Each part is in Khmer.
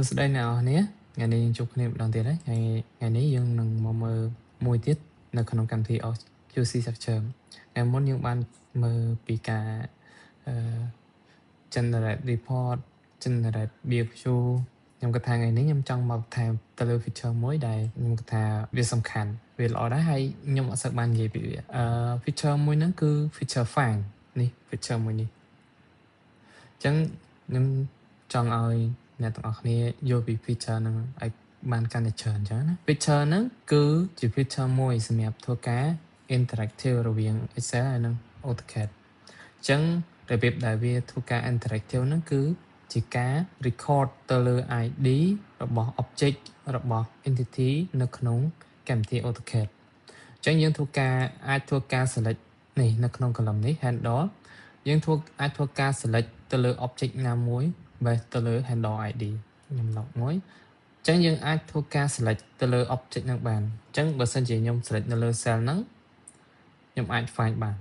សួស្តីអ្នកនរគ្នាថ្ងៃនេះយើងជួបគ្នាម្ដងទៀតហើយថ្ងៃនេះយើងនឹងមកមើលមួយទៀតនៅក្នុងកម្មវិធី QC Structure ថ្ងៃមុនយើងបានមើលពីការgenerate report generate view ខ្ញុំគិតថាថ្ងៃនេះខ្ញុំចង់មកថែមទៅលើ feature មួយដែលខ្ញុំគិតថាវាសំខាន់វាល្អដែរហើយខ្ញុំអត់សូវបាននិយាយពីវាfeature មួយហ្នឹងគឺ feature find នេះ feature មួយនេះអញ្ចឹងខ្ញុំចង់ឲ្យអ្នកទាំងអស់គ្នាយល់ពី feature ហ្នឹងឲ្យបានកាន់តែច្រើនអញ្ចឹងណា feature ហ្នឹងគឺជា feature មួយសម្រាប់ធ្វើការ interactive រវាង Excel ហើយនិង AutoCAD អញ្ចឹងរបៀបដែលវាធ្វើការ interactive ហ្នឹងគឺជាការ record ទៅលើ ID របស់ object របស់ entity នៅក្នុងកម្មវិធី AutoCAD អញ្ចឹងយើងអាចធ្វើការ select នេះនៅក្នុង column នេះ handle យើងអាចធ្វើការ select ទៅលើ object ណាមួយ based ទៅលើ handle ID ខ្ញុំ log មួយអញ្ចឹងយើងអាចធ្វើការ select ទៅលើ object ហ្នឹងបានអញ្ចឹងបើសិនជាខ្ញុំ select នៅលើ cell ហ្នឹងខ្ញុំអាច find បាន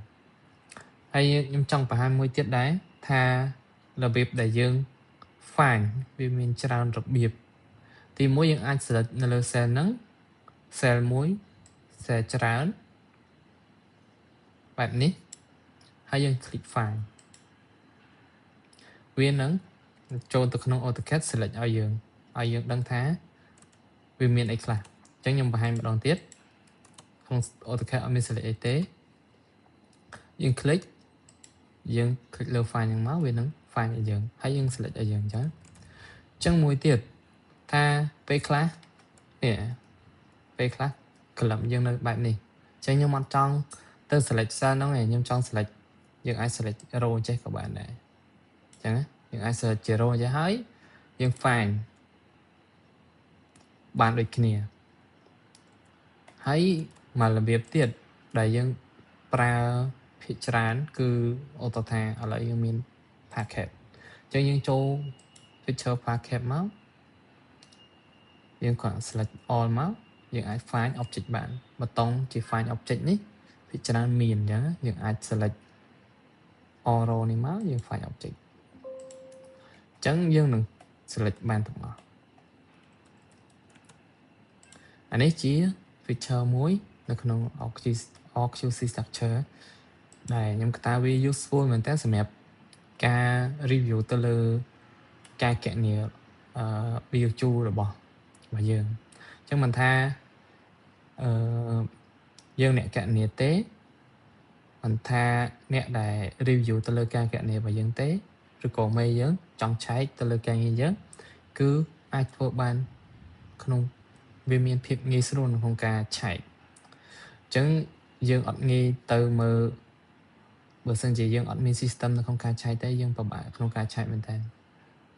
ហើយខ្ញុំចង់បង្ហាញមួយទៀតដែរថារបៀបដែលយើង find វាមានច្រើនរបៀបទីមួយយើងអាច select នៅលើ cell ហ្នឹង cell មួយ cell ច្រើនបែបនេះហើយយើង click find វានឹងចូលទៅក្នុង AutoCAD select ឲ្យយើងដឹងថាវាមានអីខ្លះអញ្ចឹងខ្ញុំបង្ហាញម្ដងទៀតក្នុង AutoCAD អត់មាន select អីទេយើង click លើ file ហ្នឹងមកវានឹង find ឲ្យយើងហើយយើង select ឲ្យយើងអញ្ចឹងមួយទៀតថាពេលខ្លះនេះពេលខ្លះ column យើងនៅបែបនេះអញ្ចឹងខ្ញុំអត់ចង់ទៅ select cell ហ្នឹងឯងខ្ញុំចង់ select យើងអាច select row ចេះក៏បានដែរអញ្ចឹងណាយើងអាច select ជា row ចេះហើយយើង find បានដូចគ្នាហើយមួយរបៀបទៀតដែលយើងប្រើភាគច្រើនគឺ AutoCAD ឥឡូវយើងមាន Parquet អញ្ចឹងយើងចូល feature Parquet មកយើងគាត់ select all មកយើងអាច find object បានប៊ូតុងជា find object នេះភាគច្រើនមានអញ្ចឹងយើងអាច select all row នេះមកយើង find object អញ្ចឹងយើងនឹង select បានទាំងអស់អានេះជា feature មួយនៅក្នុង OQC structure ដែលខ្ញុំគិតថាវា useful មែនតើសម្រាប់ការ review ទៅលើការគណនាview របស់យើងអញ្ចឹងមិនថាយើងអ្នកគណនាទេមិនថាអ្នកដែល review ទៅលើការគណនារបស់យើងទេឬក៏មេយើងចង់ឆែកទៅលើការងារយើងគឺអាចធ្វើបានក្នុងវាមានភាពងាយស្រួលក្នុងការឆែកអញ្ចឹងយើងអត់ងាយទៅមើលបើសិនជាយើងអត់មាន system នៅក្នុងការឆែកទេយើងពិបាកក្នុងការឆែកមែនតើ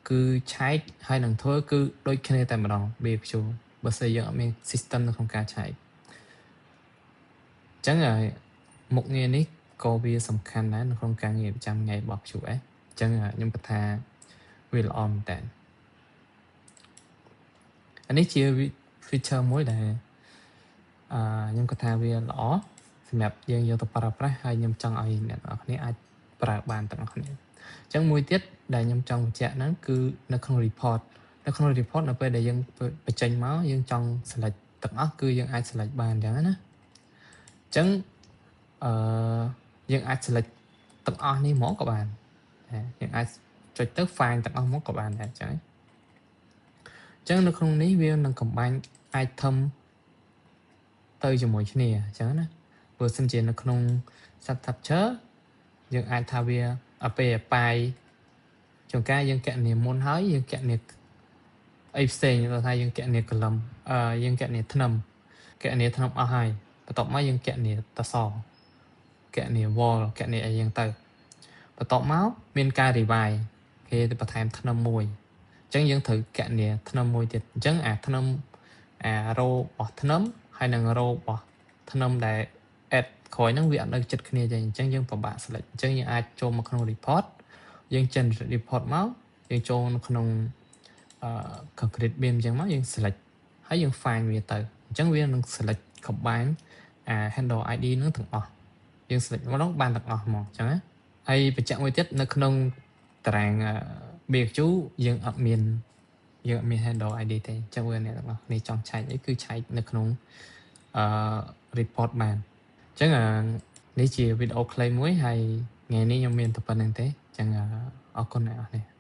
គឺឆែកហើយនឹងធ្វើគឺដូចគ្នាតែម្ដង BFQ បើសិនយើងអត់មាន system នៅក្នុងការឆែកអញ្ចឹងមុខងារនេះក៏វាសំខាន់ដែរនៅក្នុងការងារប្រចាំថ្ងៃរបស់ QS អញ្ចឹងខ្ញុំគិតថាវាល្អមែនតើអានេះជា feature មួយដែលខ្ញុំគិតថាវាល្អសម្រាប់យើងយកទៅប្រើប្រាស់ហើយខ្ញុំចង់ឲ្យអ្នកនរគ្នាអាចប្រើបានទាំងអស់គ្នាអញ្ចឹងមួយទៀតដែលខ្ញុំចង់បញ្ជាក់ហ្នឹងគឺនៅក្នុង report នៅពេលដែលយើងបញ្ចេញមកយើងចង់ select ទាំងអស់គឺយើងអាច select បានអញ្ចឹងណាអញ្ចឹងយើងអាច select ទាំងអស់នេះមកក៏បានយើងអាចចុចទៅ find ទាំងអស់មកក៏បានដែរអញ្ចឹងនៅក្នុងនេះវានឹង combine item ទៅជាមួយគ្នាអញ្ចឹងណាបើសិនជានៅក្នុង structure យើងអាចថាវាពេលបាយជួនកាលយើងគណនាមុនហើយយើងគណនាអីផ្សេងទៅថាយើងគណនា column យើងគណនាថ្នាំអស់ហើយបន្ទាប់មកយើងគណនាតសគណនា wall គណនាអីយ៉ាងទៅបន្ទាប់មកមានការ revise គេទៅបន្ថែមថ្នាំមួយអញ្ចឹងយើងត្រូវគណនាថ្នាំមួយទៀតអញ្ចឹងអាថ្នាំrow របស់ថ្នាំហើយនឹង row របស់ថ្នាំដែល add ក្រោយហ្នឹងវាអត់នៅចិត្តគ្នាទេអញ្ចឹងយើងពិបាក select អញ្ចឹងយើងអាចចូលមកក្នុង report យើង generate report មកយើងចូលនៅក្នុងconcrete beam អញ្ចឹងមកយើង select ហើយយើង find វាទៅអញ្ចឹងវានឹង select combine handle ID ហ្នឹងទាំងអស់យើង select មកដល់បានទាំងអស់ហ្មងអញ្ចឹងណាហើយបញ្ជាក់មួយទៀតនៅក្នុងតារាង BQ យើងអត់មាន យើងអត់មាន handle ID ទេអញ្ចឹងវាអ្នកទាំងអស់គ្នាចង់ឆែកអីគឺឆែកនៅក្នុងអឺ report បានអញ្ចឹងនេះជាវីដេអូខ្លីមួយហើយថ្ងៃនេះខ្ញុំមានតែប៉ុណ្្នឹងទេអញ្ចឹងអរគុណអ្នកនរគ្នា